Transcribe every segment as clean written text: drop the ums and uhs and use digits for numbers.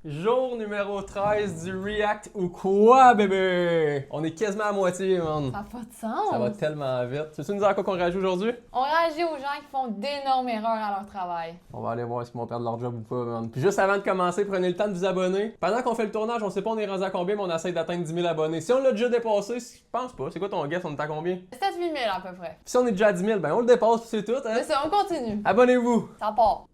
Jour numéro 13 du React ou quoi, bébé? On est quasiment à moitié, man. Ça n'a pas de sens. Ça va tellement vite. Sais-tu nous dire à quoi qu'on réagit aujourd'hui? On réagit aux gens qui font d'énormes erreurs à leur travail. On va aller voir s'ils vont perdre leur job ou pas, man. Puis juste avant de commencer, prenez le temps de vous abonner. Pendant qu'on fait le tournage, on sait pas on est rendu à combien, mais on essaie d'atteindre 10 000 abonnés. Si on l'a déjà dépassé, je pense pas. C'est quoi ton guess? On est à combien? 7-8 000 à peu près. Puis si on est déjà à 10 000, ben on le dépasse, puis c'est tout, hein? C'est ça, on continue. Abonnez-vous! Ça part.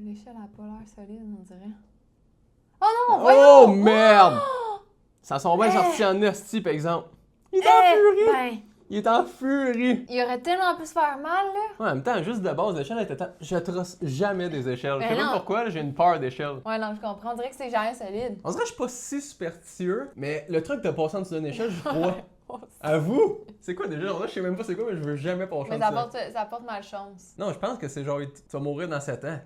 L'échelle a pas l'air solide, on dirait. Oh non, voyons! Oh merde! Oh! Ça sent bien sorti en esti, par exemple. Il est en Eh, furie! ben, Il est en furie! il aurait tellement pu se faire mal, là. Ouais, en même temps, juste de base, l'échelle était je trosse jamais des échelles. Je Ben sais pas non. pourquoi, là, j'ai une peur d'échelle. Ouais, non, je comprends. On dirait que c'est jamais solide. On dirait que je suis pas si superstitieux, mais le truc de passer en dessous d'une échelle, je crois. À vous? C'est quoi déjà? Là, je sais même pas c'est quoi, mais je veux jamais passer en Mais dessous. ça porte malchance. Non, je pense que c'est genre, tu vas mourir dans 7 ans.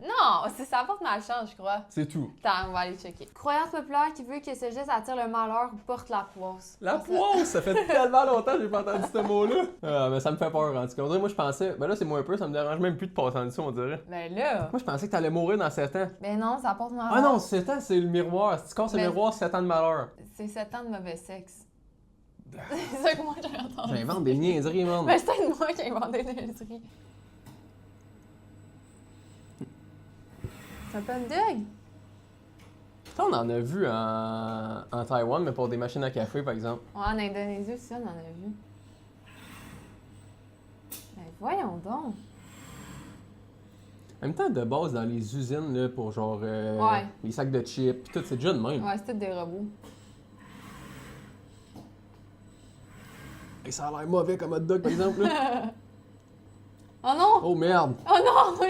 Non, ça porte malchance, je crois. C'est tout. Attends, on va aller checker. Croyance populaire qui veut que ce geste attire le malheur ou porte la poisse. La poisse! Ça fait tellement longtemps que j'ai pas entendu ce mot-là. Ah, mais ça me fait peur en tout cas. On dirait, moi, je pensais. Ben là, c'est moins peu, ça me dérange même plus de passer en dessous, on dirait. Ben là. Moi, je pensais que t'allais mourir dans 7 ans. Ben non, ça porte malheur. Ah non, 7 ans, c'est le miroir. Si tu casses le Mais- miroir, 7 ans de malheur. C'est 7 ans de mauvais sexe. C'est ça que moi j'ai entendu. J'invente des niaiseries, man. Ben c'est peut-être moi qui ai inventé des niaiseries. C'est un peu une digue. Ça, on en a vu en Taïwan, mais pour des machines à café, par exemple. Ouais, en Indonésie aussi, on en a vu. Ben voyons donc. En même temps, de base, dans les usines, là, pour genre Ouais. les sacs de chips, pis tout, c'est déjà de même. Ouais, c'est tous des robots. Et ça a l'air mauvais comme hot dog, par exemple. Là. Oh non! Oh merde! Oh non!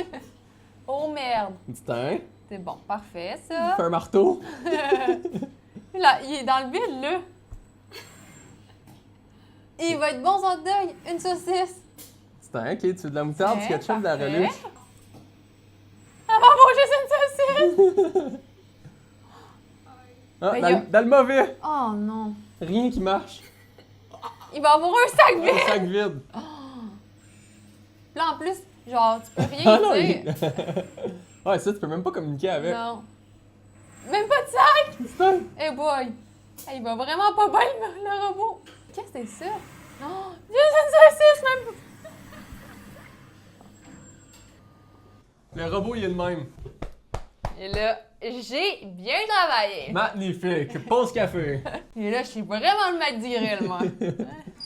Oh merde! Un petit teint, C'est bon, parfait ça. fait un marteau. Là, il est dans le vide là. Il va être bon son hot dog, une saucisse. Petit teint, ok, tu veux de la moutarde, du Ouais, ketchup, de la parfait. relish. Ah va manger une saucisse! Ah, Mais dans, y a- dans le mauvais! Oh non! Rien qui marche. Il va avoir un sac Un vide! sac vide. Là en plus, genre, tu peux rien Ah non, dire. Ouais, ça, tu peux même pas communiquer avec. Non. Même pas de sac! Petit teint. Eh boy! Hey, il va vraiment pas bien le robot! Qu'est-ce que c'est ça? Oh, juste une saucisse même pas! Le robot, il est de même. Et là, j'ai bien travaillé! Magnifique. Pause café. Et là, je suis vraiment le maître d'Iril, moi.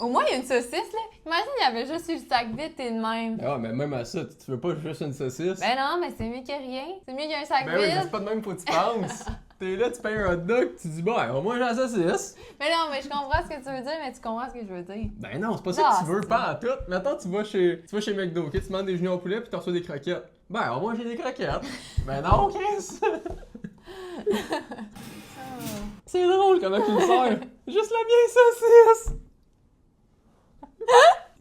Au moins, il y a une saucisse, là. Imagine, il y avait juste eu le sac vide et de même. Ah, mais même à ça, tu veux pas juste une saucisse? Ben non, mais c'est mieux que rien. C'est mieux qu'il y ait un sac Ben oui, mais vide. c'est pas de même faut que tu penses. T'es là, tu payes un hot dog, tu dis, bah, au moins j'ai la saucisse. Mais non, mais je comprends ce que tu veux dire, mais tu comprends ce que je veux dire. Ben non, c'est pas ça Non, que tu veux, c'est pas en tout. Maintenant, tu vas chez McDo, ok? Tu demandes des genoux au poulet puis tu reçois des croquettes. Ben, au moins j'ai des croquettes. Ben non, Chris! C'est drôle comment tu le sers. Juste la vieille saucisse!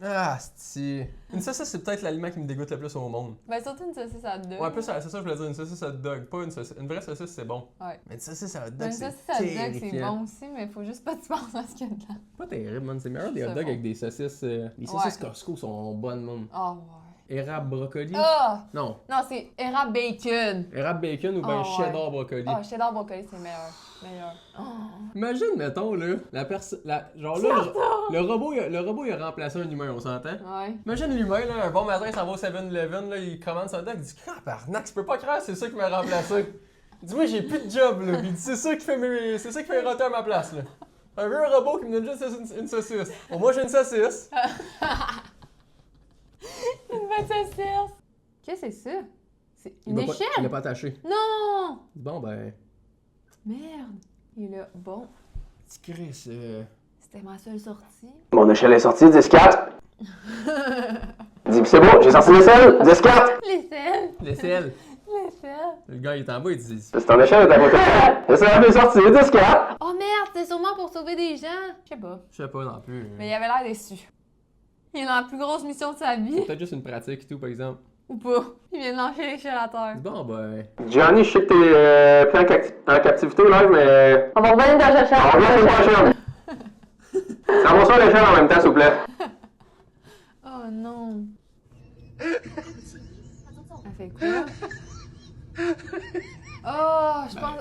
Ah, c'est. Une saucisse, c'est peut-être l'aliment qui me dégoûte le plus au monde. Ben surtout une saucisse à deux. Ouais, plus, c'est ça, je voulais dire, une saucisse hot dog, pas une saucisse. Une vraie saucisse, c'est bon. Ouais. Mais une saucisse à hot dog, Une c'est saucisse à dog, c'est terrifiant. bon aussi, mais faut juste pas que tu penses à ce qu'il y a dedans. Pas terrible, man. C'est meilleur des hot C'est dogs bon. avec des saucisses. Les saucisses Costco sont bonnes, man. Oh ouais. Érable brocoli? Ah! Non. Non, c'est érable bacon. Érable bacon ou bien Oh, cheddar brocoli? Ah, cheddar brocoli, c'est meilleur. Meilleur. Oh. Imagine, mettons, là, la personne. Genre là, le robot, il a remplacé un humain, on s'entend? Ouais. Imagine l'humain, là, un bon matin, il s'en va au 7-Eleven, là, il commande son dog, il dit, Arnaque, tu peux pas croire, c'est ça qui m'a remplacé. Il dit, moi, j'ai plus de job, là. Il dit, c'est ça qui fait roter à ma place, là. Un vieux robot qui me donne juste une saucisse. Bon, moi, j'ai une saucisse. Une bonne saucisse. Qu'est-ce que c'est ça? C'est une Il échelle? l'a pas attaché. Non! Bon, ben. Merde. Il est là. Bon. Petit Chris, C'était ma seule sortie. Mon échelle est sortie, 10-4. Dis, c'est bon, j'ai sorti l'échelle, 10-4. L'échelle. L'aisselle. L'échelle. Le gars, il est en bas, il dit. C'est ton échelle, est à côté. L'échelle est sortie, 10-4. Oh merde, c'est sûrement pour sauver des gens. Je sais pas. Je sais pas non plus. Mais il avait l'air déçu. Il est dans la plus grosse mission de sa vie. Peut-être juste une pratique et tout, par exemple. Ou pas. Il vient de lâcher l'échelle à terre. Bon, ben. Johnny, je sais que t'es pris en captivité live, mais. On va revenir dans la On revient la semaine prochaine. Ça va sur l'échelle en même temps, s'il vous plaît. Oh non. fait quoi? Oh, je pense.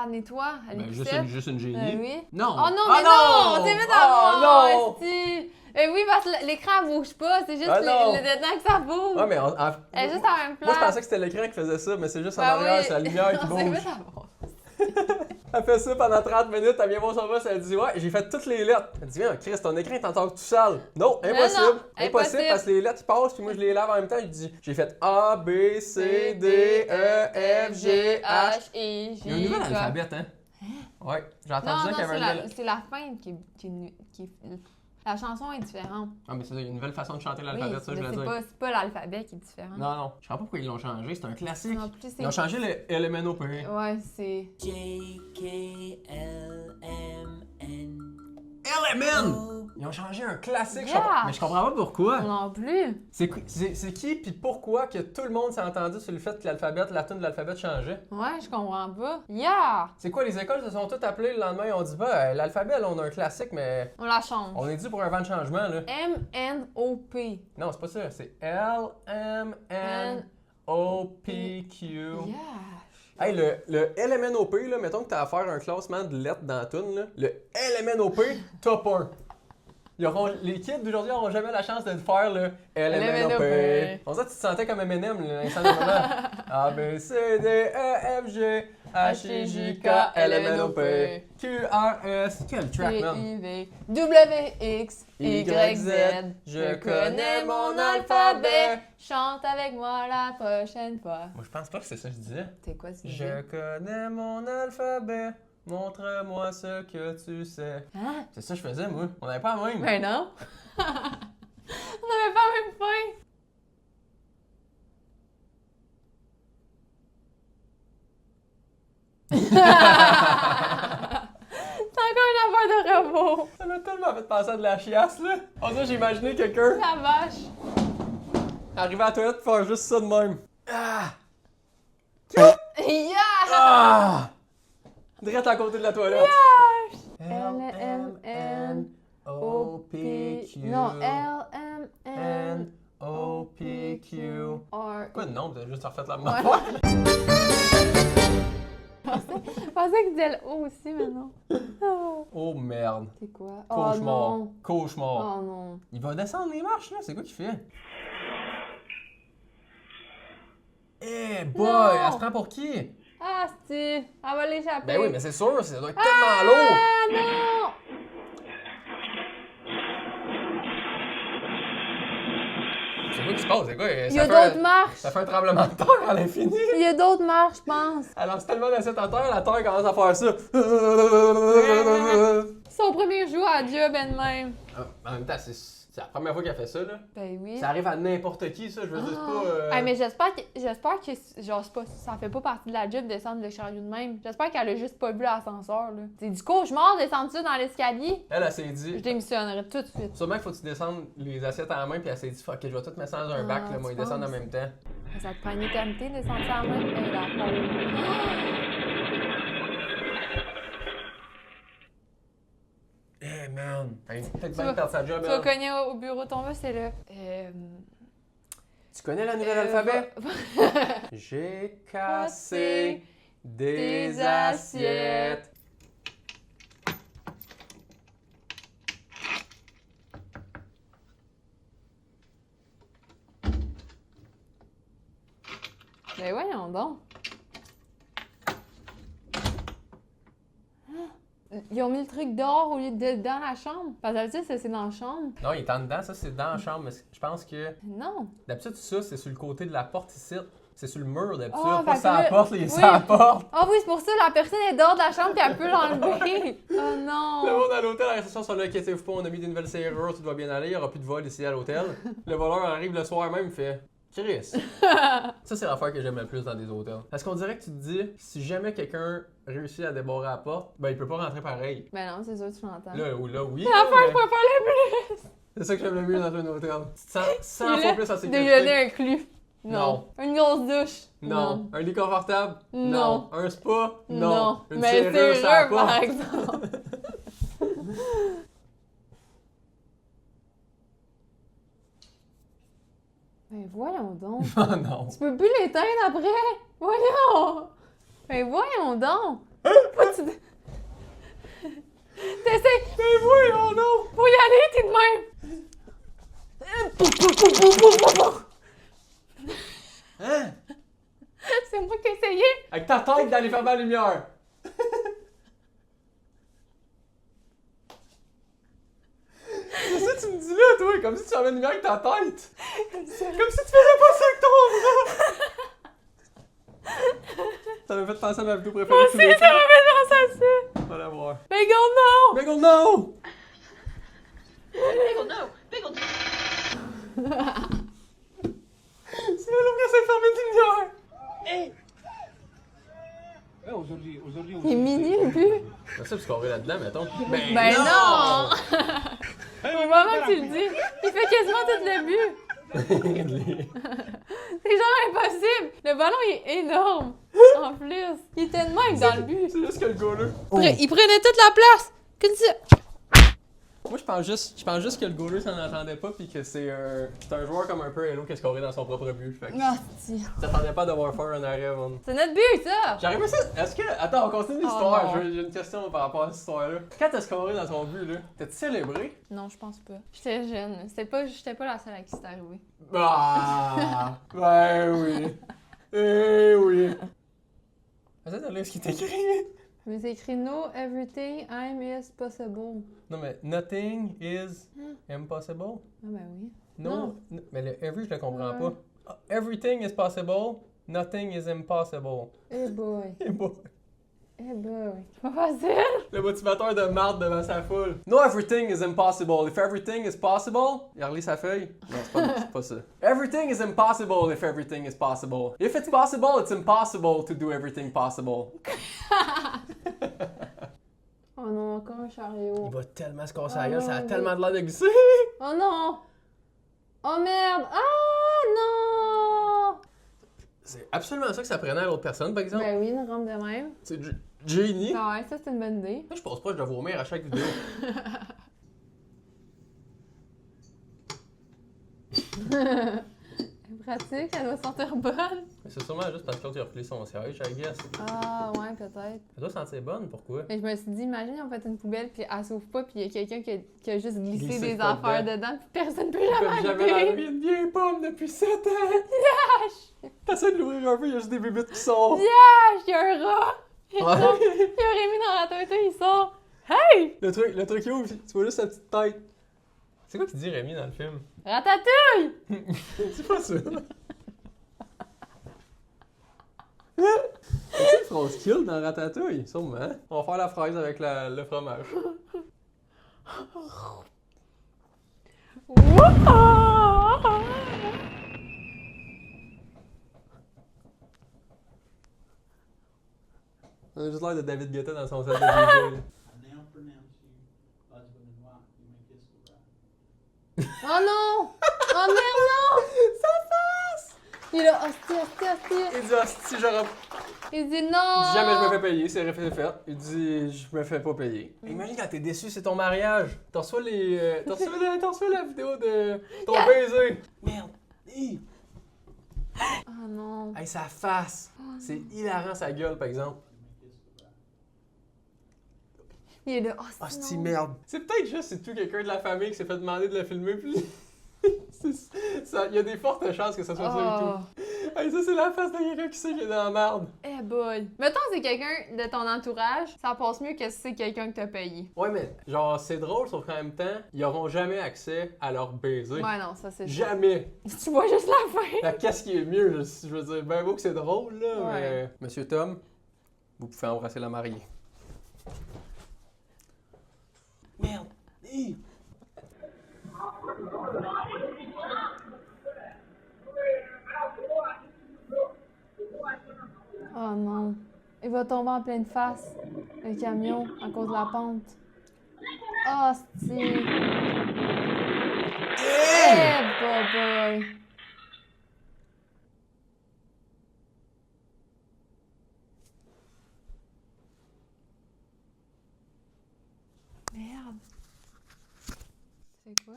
Elle nettoie. Elle Ben, est juste une génie. oui. Non! Oh non, Ah mais non! C'est vite à Oh voir! non! esti. Oui, parce que l'écran bouge pas, c'est juste Ah non! le dedans que ça bouge. Ouais, mais Elle est juste à la même place. moi, je pensais que c'était l'écran qui faisait ça, mais c'est juste en Ben arrière, oui. c'est la lumière qui Non, c'est bouge. vite à voir. Elle fait ça pendant 30 minutes, elle vient voir son boss, elle dit ouais, j'ai fait toutes les lettres. Elle dit, Chris, ton écran est encore tout sale. Non, impossible. non, Impossible parce que les lettres ils passent, puis moi je les lave en même temps. Je dis, j'ai fait A, B, C, D, E, F, G, H. I, J. Il y a un nouvel alphabet, hein? Ouais, j'ai entendu Non, ça non, qu'il y avait un nouvel. c'est la fin qui. La chanson est différente. Ah, mais c'est ça, il y a une nouvelle façon de chanter Oui, l'alphabet, ça, je mais veux dire. c'est pas l'alphabet qui est différent. Non, non, je comprends pas pourquoi ils l'ont changé, c'est un classique. Non plus, c'est. Ils ont changé le LMNOP. Ouais, c'est. J, K, L, M, N. LMN! Ils ont changé un classique, Yeah! mais je comprends pas pourquoi. Non plus. C'est qui puis pourquoi que tout le monde s'est entendu sur le fait que l'alphabet, la tune de l'alphabet changeait? Ouais, je comprends pas. Yeah! C'est quoi, les écoles se sont toutes appelées le lendemain et on dit bah l'alphabet là on a un classique mais On la change. on est dû pour un vent de changement là. M-N-O-P. Non, c'est pas ça, c'est L-M-N-O-P-Q. Yeah! Hey, le LMNOP, là, mettons que t'as à faire un classement de lettres dans la tune, là, le LMNOP, top 1. Les kids d'aujourd'hui n'auront jamais la chance de faire le LMNOP. LMNOP. On dirait que tu te sentais comme Eminem l'instant de moment. A, B, C, D, E, F, G, H, I, J, K, L, M, N, O, P, Q, R, S. Quel track, man? T-I-V, W-X, Y-Z. Je connais mon alphabet. Chante avec moi la prochaine fois. Moi, je pense pas que c'est ça que je disais. C'est quoi ce Je connais mon alphabet. Montre-moi ce que tu sais. Hein? C'est ça que je faisais, moi. On n'avait pas la même. Ben non. On n'avait pas la même fin. C'est encore une affaire de robot. Ça m'a tellement fait penser à de la chiasse, là. On dirait j'ai imaginé quelqu'un La vache. arriver à la toilette et faire juste ça de même. Ah! Yeah! Ah! Direct à côté de la toilette. L-M-N-O-P-Q. Non, L-M-N. N-O-P-Q. R. Quoi de nom? T'as juste refait la même Ouais. affaire? Je pensais que c'était le O aussi, mais non. Oh merde. C'est quoi? Cauchemar. Oh non. Cauchemar. Oh non. Il va descendre les marches, là. C'est quoi qu'il fait? Eh boy! Non. Elle se prend pour qui? Ah, si. Elle va l'échapper. Ben oui, mais c'est sûr, ça doit être tellement lourd! Ah non! C'est quoi qui se passe? C'est quoi? Il y a d'autres marches. Ça fait un tremblement de terre à l'infini! Il y a d'autres marches, je pense. Elle lance tellement d'assiettes à terre, la terre commence à faire ça. Son premier jour à job elle-même. En même temps, c'est la première fois qu'elle fait ça, là. Ben oui. Ça arrive à n'importe qui, ça, je veux dire, c'est pas... Ah, mais j'espère que genre, c'est pas, ça fait pas partie de la job de descendre le chariot de même. J'espère qu'elle a juste pas vu l'ascenseur, là. C'est du cauchemar de descendre ça dans l'escalier. Elle s'est Je dit... démissionnerais tout de suite. Sûrement qu'il faut que tu descendes les assiettes en main, puis elle s'est dit, fuck, je vais tout mettre ça dans un bac, là, moi, ils tu descendent en penses? même temps. Ça te prend une éternité de descendre ça en même. La Eh, man! Elle peut peut-être Tu bien vas- perdre sa job, Tu vas elle. cogner au bureau, ton boss, c'est là. Tu connais la nouvelle alphabet? J'ai cassé des assiettes. Ben voyons donc. Ils ont mis le truc dehors au lieu de dans la chambre. Parce que d'habitude, c'est dans la chambre. Non, il est en dedans, ça c'est dans la chambre, mais je pense que Non. d'habitude ça c'est sur le côté de la porte ici. C'est sur le mur d'habitude, Ah, pas fait sur que la là- porte, les oui. sur la porte. Ah oui, c'est pour ça, la personne est dehors de la chambre puis elle peut l'enlever. Oh Le non. monde à l'hôtel, à la réception sont là, inquiétez-vous pas, on a mis des nouvelles serrures, tout va bien aller, il n'y aura plus de vol ici à l'hôtel. Le voleur arrive le soir même, il fait Chris. Ça, c'est l'affaire que j'aime le plus dans des hôtels. Parce qu'on dirait que tu te dis, si jamais quelqu'un réussit à débarrer la porte, ben il peut pas rentrer pareil. Ben non, c'est sûr, tu l'entends. Là, oui. C'est là, l'affaire, je mais pourrais pas le plus. c'est ça que j'aime le mieux dans un hôtel. Tu te sens 100 fois plus en sécurité. Déjeuner inclus. Non. Une grosse douche. Non. Un lit confortable? Non. Un spa? Non. Une Mais serrure c'est sur la sûr, par porte? exemple. Ben voyons donc. Oh non. Tu peux plus l'éteindre après? Voyons! Ben voyons donc! Pourquoi tu... T'essayes... Ben voyons non! Faut y aller, t'es de même! Hein? C'est moi qui ai essayé! Avec ta tête d'aller fermer la lumière! C'est ça que tu me dis là, toi, comme si tu fermais la lumière avec ta tête! Comme si tu faisais pas ça avec ton bras! Ça m'a fait penser à ma vidéo préférée. Moi aussi, ça m'a fait penser à ça! On va la voir. Bagel, non! Bagel, no! Bagel, no! Bagel, C'est là qui essaie de fermer une lumière! aujourd'hui, Il est minuit, le but! C'est ça, parce qu'on est là-dedans, mettons. Ben non! Au moment que tu le dis, il fait quasiment tout le but! C'est genre impossible! Le ballon il est énorme! En plus! Il était de même dans le but! C'est juste que le gars là. Il prenait toute la place! Qu'est-ce que c'est? Moi, je pense juste que le goaler s'en entendait pas pis que c'est un joueur comme un peu Hello qui a scoré dans son propre but. Fait que Ah, si. t'attendais pas d'avoir faire un arrêt, man. C'est notre but, ça! J'arrive à ça. Est-ce que. Attends, on continue l'histoire. non. J'ai une question par rapport à cette histoire-là. Quand t'as scoré dans son but, là, t'as-tu célébré? Non, je pense pas. J'étais jeune. J'étais pas la seule à qui c'était arrivé. Ah! Ben oui! Eh oui! Essaye de lire ce qui est écrit. Mais c'est écrit No everything I'm is possible. Non, mais nothing is impossible. Ah, ben oui. No. Non. Mais le every, je le comprends Ouais. pas. Everything is possible, nothing is impossible. Eh boy. Eh boy. Eh boy. C'est pas facile! Le motivateur de marde devant sa foule. No, everything is impossible. If everything is possible. Il relit sa feuille. Non, c'est pas ça. Everything is impossible if everything is possible. If it's possible, it's impossible to do everything possible. Oh non, encore un chariot. Il va tellement se casser Oh la gueule, ça a non, tellement de l'air de glisser. Oh non! Oh merde! Ah non! C'est absolument ça que ça prenait à l'autre personne, par exemple. Ben oui, une rampe de même. C'est Jenny. Ah ouais, ça c'est une bonne idée. Moi, je pense pas que je dois vomir à chaque vidéo. Pratique, elle doit sentir bonne. Mais c'est sûrement juste parce que l'autre il a reculé son siège, I guess. Ah ouais, peut-être. Elle doit sentir bonne, pourquoi? Mais je me suis dit, imagine, on fait une poubelle puis elle s'ouvre pas puis il y a quelqu'un qui a juste glissé Glissé des pas affaires dedans. dedans puis personne peut Comme jamais jamais la arriver. vie une vieille pomme depuis 7 ans! T'essaies de l'ouvrir un peu, il y a juste des bébites qui sortent! Ah, il y a un rat! Il y a Ouais. Rémi dans la tête, il sort. Hey! Le truc qui ouvre, tu vois juste sa petite tête. C'est quoi qu'il dit Rémi dans le film? Ratatouille! C'est pas ça! C'est une phrase kill dans Ratatouille, sûrement. On va faire la fraise avec le fromage. Wouah! On a juste l'air de David Guetta dans son set de DJ. I now pronounce you husband and wife. You may kiss the bride. Oh non! Oh merde, non! Sa face! Il est là, hostie. Il dit, hostie, j'aurais. Il dit Il non! dit jamais je me fais payer, c'est fait. Il dit je me fais pas payer. Imagine quand t'es déçu, c'est ton mariage. T'en reçois la vidéo de ton baiser. Merde. Hi. Ah non. Hey, sa face. C'est hilarant sa gueule par exemple. Il est là, hostie. Hostie non. merde. C'est peut-être juste c'est tout quelqu'un de la famille qui s'est fait demander de le filmer puis il y a des fortes chances que ça soit ça et Oh. tout. Hey, ça c'est la face de quelqu'un qui sait qu'il est dans la merde. Eh boy. Mettons que c'est quelqu'un de ton entourage, ça passe mieux que si c'est quelqu'un que t'as payé. Ouais mais genre c'est drôle sauf qu'en même temps, ils auront jamais accès à leur baiser. Ouais, non, ça c'est Jamais. Tu vois juste la fin. Fait que qu'est-ce qui est mieux? Je veux dire, ben beau que c'est drôle, là, Ouais. mais... Monsieur Tom, vous pouvez embrasser la mariée. Merde! Hi. Oh non. Il va tomber en pleine face, le camion, à cause de la pente. Hostie. Eh boy. Merde. C'est quoi?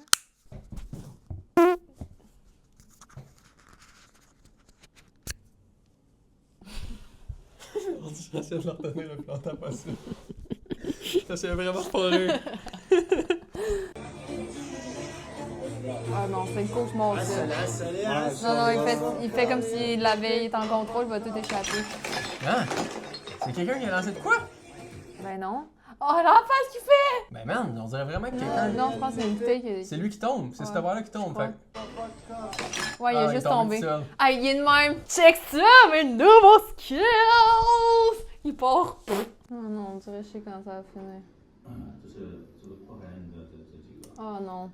J'essaie de leur donner le plus longtemps possible. Ça c'est vraiment pas rire. Ah non, c'est le cauchemar, ça. Non, non, il fait comme s'il l'avait, il est en contrôle, il va tout échapper. Hein? C'est quelqu'un qui a lancé de quoi? Ben non. Oh, la face qu'il fait! Ben man, on dirait vraiment que quelqu'un... Non, je pense que c'est une bouteille qui... C'est lui qui tombe, c'est cette affaire-là qui tombe. Ouais. Fait. Ouais, il a Ah, juste est tombé. tout seul. Ah, il est de même. Check ça, mes nouveaux skills! Il part. Oh non, on dirait que je sais quand ça va finir. Oh non.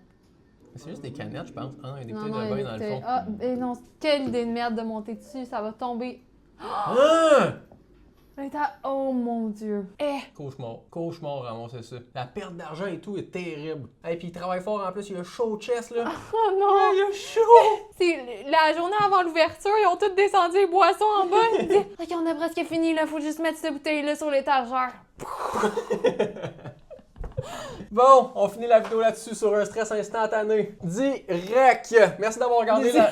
C'est juste des canettes, je pense. Ah non, il y a des Non, bouteilles non, de vin il dans le était- fond. Ah, et non, quelle idée de merde de monter dessus, ça va tomber. Ah! Oh mon dieu. Eh! Cauchemar. Cauchemar, ramasser ça. La perte d'argent et tout est terrible. Et puis il travaille fort en plus, il a chaud au chest là. Oh non! Il a chaud! C'est la journée avant l'ouverture, ils ont tous descendu les boissons en bas. Ils disaient, ok, on a presque fini, là, faut juste mettre cette bouteille-là sur l'étagère. Bon, on finit la vidéo là-dessus sur un stress instantané. Direct! Merci d'avoir regardé la...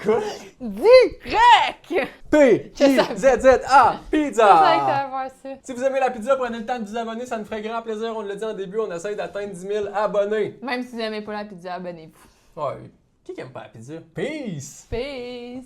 Quoi? Direct! P-I-Z-Z-A! Je savais que t'allais Pizza! voir ça. Si vous aimez la pizza, prenez le temps de vous abonner, ça nous ferait grand plaisir. On l'a dit en début, on essaye d'atteindre 10 000 abonnés. Même si vous n'aimez pas la pizza, abonnez-vous. Ouais, qui aime pas la pizza? Peace! Peace!